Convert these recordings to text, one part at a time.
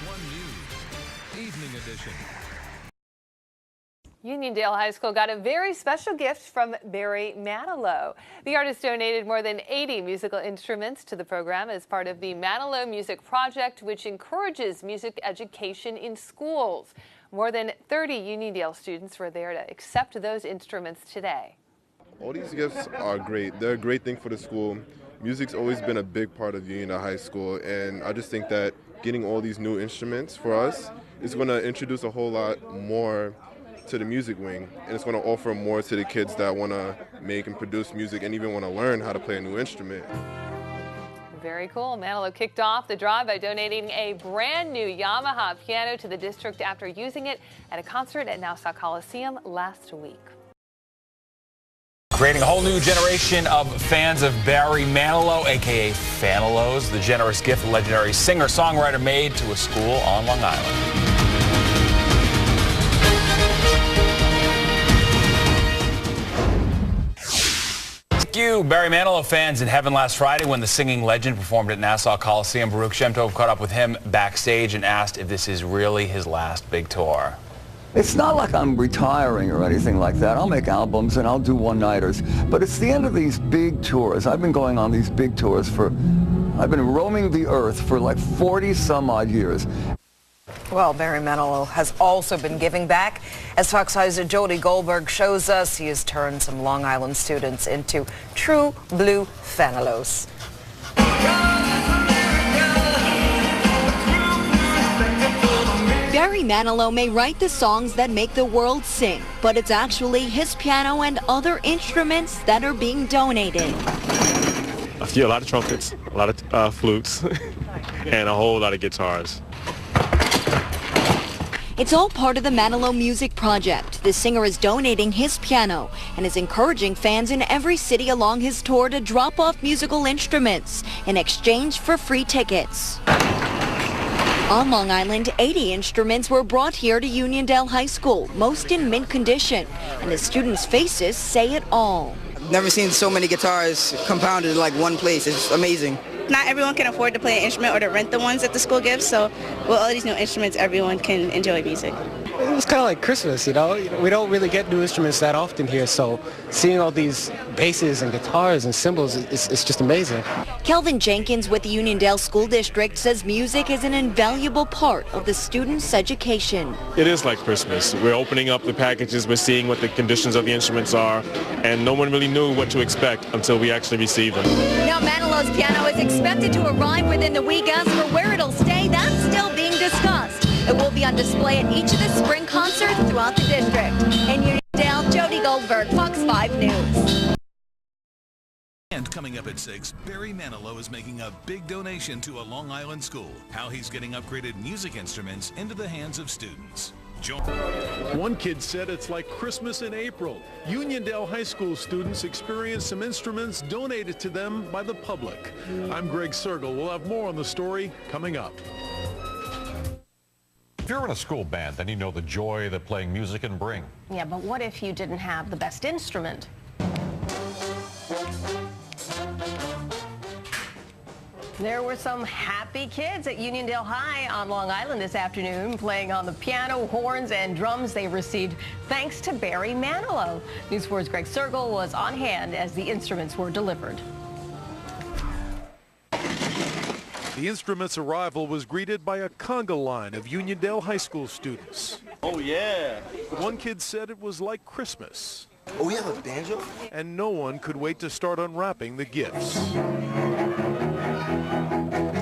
1 News, Evening Edition. Uniondale High School got a very special gift from Barry Manilow. The artist donated more than 80 musical instruments to the program as part of the Manilow Music Project, which encourages music education in schools. More than 30 Uniondale students were there to accept those instruments today. All these gifts are great. They're a great thing for the school. Music's always been a big part of Uniondale High School, and I just think that getting all these new instruments for us is going to introduce a whole lot more to the music wing, and it's going to offer more to the kids that want to make and produce music and even want to learn how to play a new instrument. Very cool. Manilow kicked off the drive by donating a brand new Yamaha piano to the district after using it at a concert at Nassau Coliseum last week. Creating a whole new generation of fans of Barry Manilow, a.k.a. Fanilows, the generous gift the legendary singer-songwriter made to a school on Long Island. Thank you. Barry Manilow fans in heaven last Friday when the singing legend performed at Nassau Coliseum. Baruch Shemtov caught up with him backstage and asked if this is really his last big tour. It's not like I'm retiring or anything like that. I'll make albums and I'll do one-nighters. But it's the end of these big tours. I've been going on these big tours I've been roaming the earth for like 40 some odd years. Well, Barry Manilow has also been giving back. As Fox 5's Jody Goldberg shows us, he has turned some Long Island students into true blue Fanilows. Barry Manilow may write the songs that make the world sing, but it's actually his piano and other instruments that are being donated. A lot of trumpets, a lot of flutes, and a whole lot of guitars. It's all part of the Manilow Music Project. The singer is donating his piano and is encouraging fans in every city along his tour to drop off musical instruments in exchange for free tickets. On Long Island, 80 instruments were brought here to Uniondale High School, most in mint condition, and the students' faces say it all. I've never seen so many guitars compounded in like one place. It's amazing. Not everyone can afford to play an instrument or to rent the ones that the school gives, so with all these new instruments, everyone can enjoy music. It was kind of like Christmas, you know? We don't really get new instruments that often here, so seeing all these basses and guitars and cymbals, it's just amazing. Kelvin Jenkins with the Uniondale School District says music is an invaluable part of the students' education. It is like Christmas. We're opening up the packages, we're seeing what the conditions of the instruments are, and no one really knew what to expect until we actually received them. Now Manilow's piano is expected to arrive within the week. As for where it'll stay, that's still being discussed. It will be on display at each of the spring concerts throughout the district. In Uniondale, Jody Goldberg, Fox 5 News. And coming up at 6, Barry Manilow is making a big donation to a Long Island school. How he's getting upgraded music instruments into the hands of students. One kid said it's like Christmas in April. Uniondale High School students experienced some instruments donated to them by the public. I'm Greg Sergel. We'll have more on the story coming up. If you're in a school band, then you know the joy that playing music can bring. Yeah, but what if you didn't have the best instrument? There were some happy kids at Uniondale High on Long Island this afternoon playing on the piano, horns, and drums they received thanks to Barry Manilow. News 4's Greg Sergel was on hand as the instruments were delivered. The instrument's arrival was greeted by a conga line of Uniondale High School students. Oh, yeah. One kid said it was like Christmas. Oh, we have a banjo? And no one could wait to start unwrapping the gifts.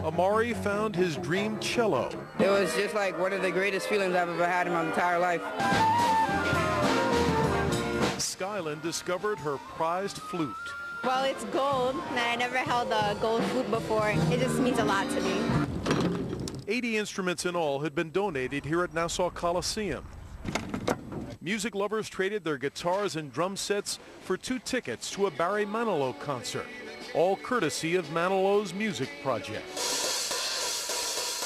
Amari found his dream cello. It was just like one of the greatest feelings I've ever had in my entire life. Skyland discovered her prized flute. Well, it's gold, and I never held a gold flute before. It just means a lot to me. 80 instruments in all had been donated here at Nassau Coliseum. Music lovers traded their guitars and drum sets for 2 tickets to a Barry Manilow concert, all courtesy of Manilow's Music Project.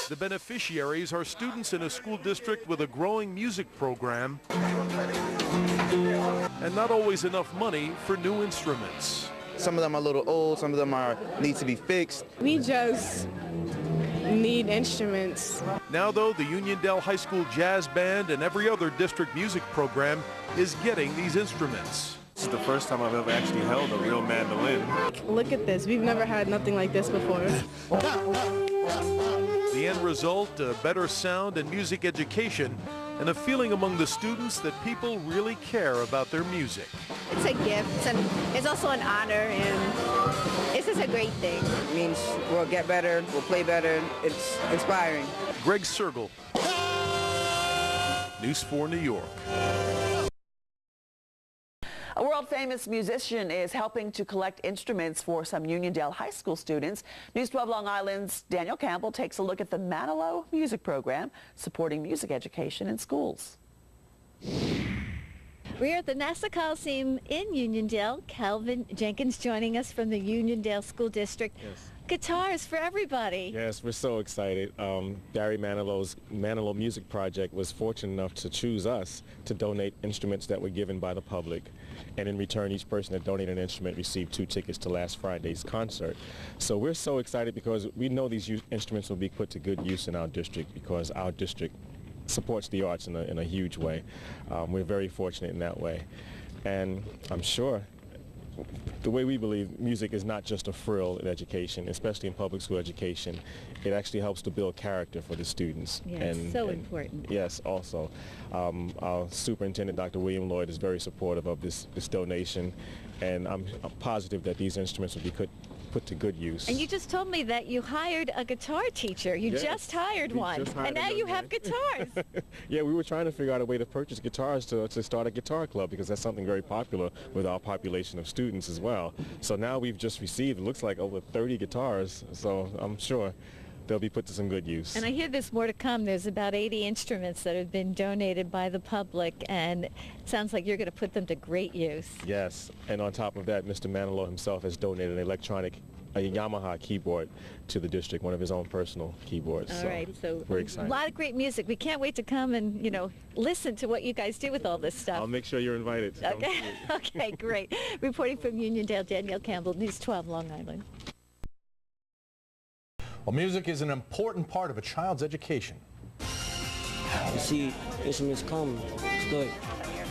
The beneficiaries are students in a school district with a growing music program and not always enough money for new instruments. Some of them are a little old, some of them need to be fixed. We just need instruments. Now, though, the Uniondale High School Jazz Band and every other district music program is getting these instruments. This is the first time I've ever actually held a real mandolin. Look at this. We've never had nothing like this before. The end result, a better sound and music education, and a feeling among the students that people really care about their music. It's a gift, and it's also an honor, and it's just a great thing. It means we'll get better, we'll play better. It's inspiring. Greg Sergel, News 4 New York. A world-famous musician is helping to collect instruments for some Uniondale High School students. News 12 Long Island's Daniel Campbell takes a look at the Manilow music program supporting music education in schools. We're at the Nassau Coliseum in Uniondale. Calvin Jenkins joining us from the Uniondale School District. Yes. Guitars for everybody. Yes, we're so excited. Barry Manilow's Manilow Music Project was fortunate enough to choose us to donate instruments that were given by the public. And in return, each person that donated an instrument received 2 tickets to last Friday's concert. So we're so excited because we know these instruments will be put to good use in our district because our district supports the arts in a huge way. We're very fortunate in that way. And I'm sure the way we believe music is not just a frill in education, especially in public school education. It actually helps to build character for the students. Yes, so important. Yes, also. Our superintendent, Dr. William Lloyd, is very supportive of this donation, and I'm positive that these instruments will be put to good use. And you just told me that you hired a guitar teacher. You just hired one. And now you have guitars. Yeah, we were trying to figure out a way to purchase guitars to start a guitar club because that's something very popular with our population of students as well. So now we've just received, it looks like over 30 guitars, so I'm sure they'll be put to some good use. And I hear there's more to come. There's about 80 instruments that have been donated by the public, and it sounds like you're going to put them to great use. Yes, and on top of that, Mr. Manilow himself has donated a Yamaha keyboard to the district, one of his own personal keyboards. All right, so we're excited. A lot of great music. We can't wait to come and, listen to what you guys do with all this stuff. I'll make sure you're invited. Okay, okay, great. Reporting from Uniondale, Danielle Campbell, News 12, Long Island. Well, music is an important part of a child's education. You see instruments come, it's good.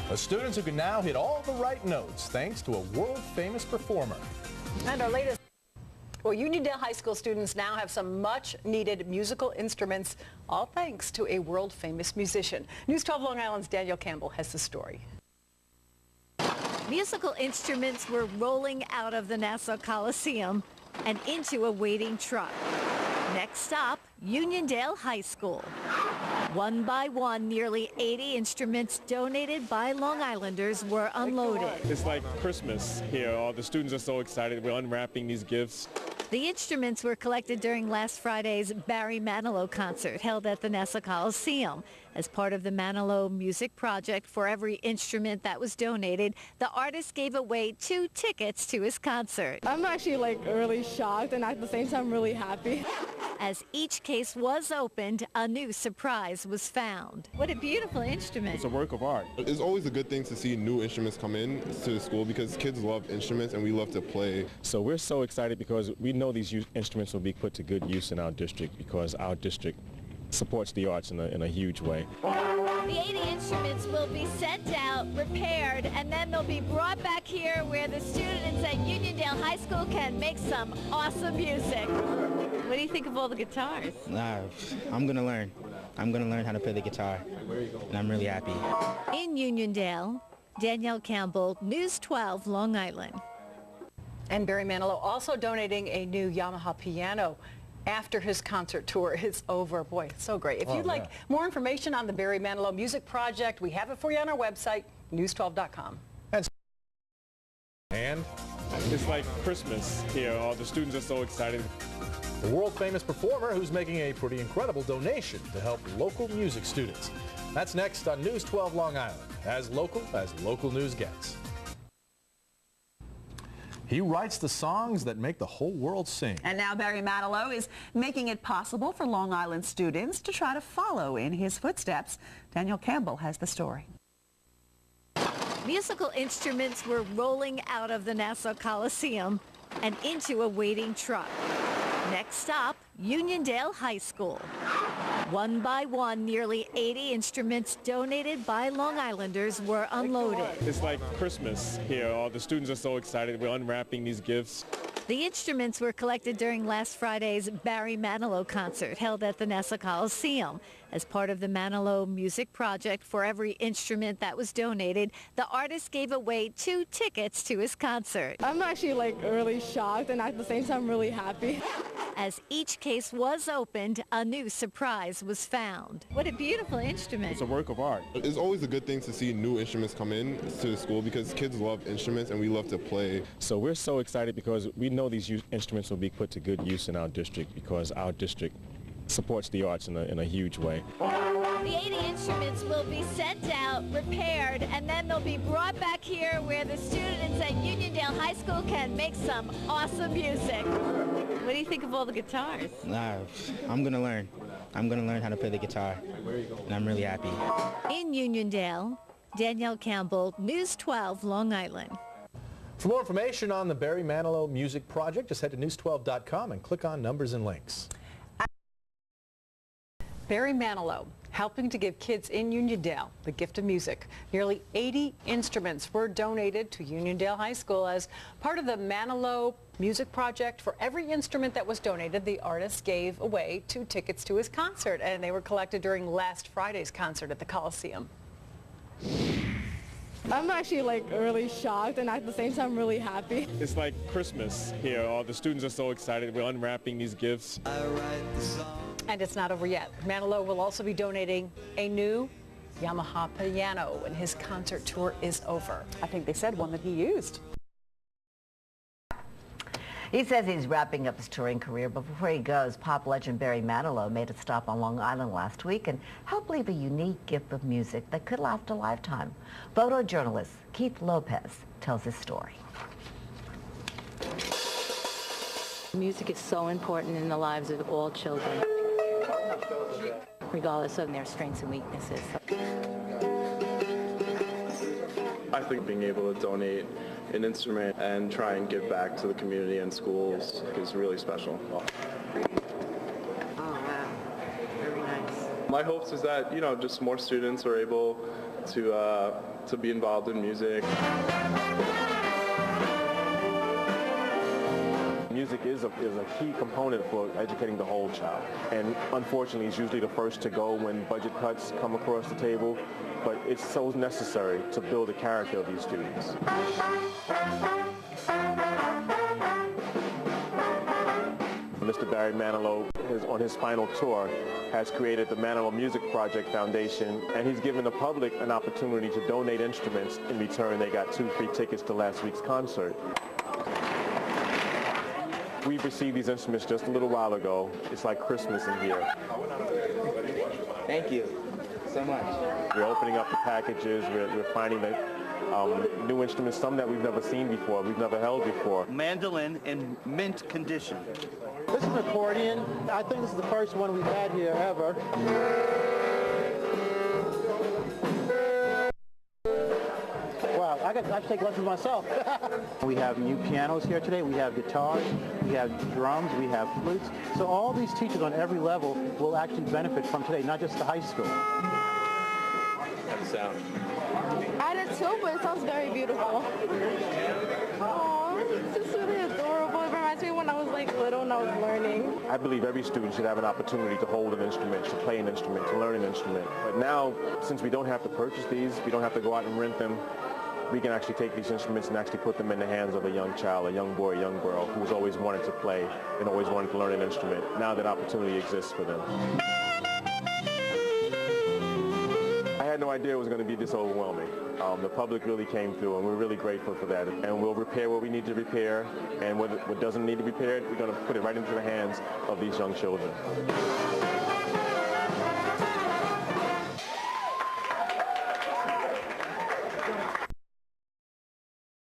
The students who can now hit all the right notes thanks to a world-famous performer. And our latest. Well, Uniondale High School students now have some much-needed musical instruments, all thanks to a world-famous musician. News 12 Long Island's Daniel Campbell has the story. Musical instruments were rolling out of the Nassau Coliseum and into a waiting truck. Next stop, Uniondale High School. One by one, nearly 80 instruments donated by Long Islanders were unloaded. It's like Christmas here. All the students are so excited. We're unwrapping these gifts. The instruments were collected during last Friday's Barry Manilow concert held at the Nassau Coliseum. As part of the Manilow Music Project, for every instrument that was donated, the artist gave away 2 tickets to his concert. I'm actually really shocked and at the same time really happy. As each case was opened, a new surprise was found. What a beautiful instrument. It's a work of art. It's always a good thing to see new instruments come in to the school because kids love instruments and we love to play. So we're so excited because we know these instruments will be put to good use in our district because our district supports the arts in a huge way. The 80 instruments will be sent out, repaired, and then they'll be brought back here where the students at Uniondale High School can make some awesome music. What do you think of all the guitars? I'm going to learn. I'm going to learn how to play the guitar, and I'm really happy. In Uniondale, Danielle Campbell, News 12, Long Island. And Barry Manilow also donating a new Yamaha piano after his concert tour is over. Boy, it's so great. If you'd like more information on the Barry Manilow Music Project, we have it for you on our website, news12.com. And it's like Christmas here. All the students are so excited. The world-famous performer who's making a pretty incredible donation to help local music students. That's next on News 12 Long Island, as local news gets. He writes the songs that make the whole world sing. And now Barry Manilow is making it possible for Long Island students to try to follow in his footsteps. Daniel Campbell has the story. Musical instruments were rolling out of the Nassau Coliseum and into a waiting truck. Next stop, Uniondale High School. One by one, nearly 80 instruments donated by Long Islanders were unloaded. It's like Christmas here. All the students are so excited. We're unwrapping these gifts. The instruments were collected during last Friday's Barry Manilow concert held at the Nassau Coliseum. As part of the Manilow Music Project, for every instrument that was donated, the artist gave away 2 tickets to his concert. I'm actually really shocked and at the same time really happy. As each case was opened, a new surprise was found. What a beautiful instrument. It's a work of art. It's always a good thing to see new instruments come in to the school because kids love instruments and we love to play. So we're so excited because we know these instruments will be put to good use in our district because our district supports the arts in a huge way. The 80 instruments will be sent out, repaired, and then they'll be brought back here where the students at Uniondale High School can make some awesome music. What do you think of all the guitars? I'm going to learn. I'm going to learn how to play the guitar, and I'm really happy. In Uniondale, Danielle Campbell, News 12, Long Island. For more information on the Barry Manilow Music Project, just head to news12.com and click on Numbers and Links. Barry Manilow, helping to give kids in Uniondale the gift of music. Nearly 80 instruments were donated to Uniondale High School as part of the Manilow Music Project. For every instrument that was donated, the artist gave away 2 tickets to his concert, and they were collected during last Friday's concert at the Coliseum. I'm actually really shocked and at the same time really happy. It's like Christmas here. All the students are so excited. We're unwrapping these gifts. And it's not over yet. Manilow will also be donating a new Yamaha piano when his concert tour is over. I think they said one that he used. He says he's wrapping up his touring career, but before he goes, pop legend Barry Manilow made a stop on Long Island last week and helped leave a unique gift of music that could last a lifetime. Photojournalist Keith Lopez tells his story. Music is so important in the lives of all children, regardless of their strengths and weaknesses. I think being able to donate an instrument and try and give back to the community and schools is really special. Oh, wow. Very nice. My hopes is that, just more students are able to be involved in music. Music is a key component for educating the whole child, and unfortunately it's usually the first to go when budget cuts come across the table, but it's so necessary to build the character of these students. Mr. Barry Manilow, on his final tour, has created the Manilow Music Project Foundation, and he's given the public an opportunity to donate instruments. In return, they got 2 free tickets to last week's concert. We've received these instruments just a little while ago. It's like Christmas in here. Thank you so much. We're opening up the packages. We're finding that new instruments, some that we've never seen before, we've never held before. Mandolin in mint condition. This is an accordion. I think this is the first one we've had here ever. Wow, I have to take lessons myself. We have new pianos here today. We have guitars. We have drums. We have flutes. So all these teachers on every level will actually benefit from today, not just the high school. How's it sound? I did too, but it sounds very beautiful. Aww, it's just really adorable. It reminds me when I was little and I was learning. I believe every student should have an opportunity to hold an instrument, to play an instrument, to learn an instrument. But now, since we don't have to purchase these, we don't have to go out and rent them, we can actually take these instruments and actually put them in the hands of a young child, a young boy, a young girl who's always wanted to play and always wanted to learn an instrument. Now that opportunity exists for them. I had no idea it was going to be this overwhelming. The public really came through, and we're really grateful for that. And we'll repair what we need to repair, and what doesn't need to be repaired, we're going to put it right into the hands of these young children.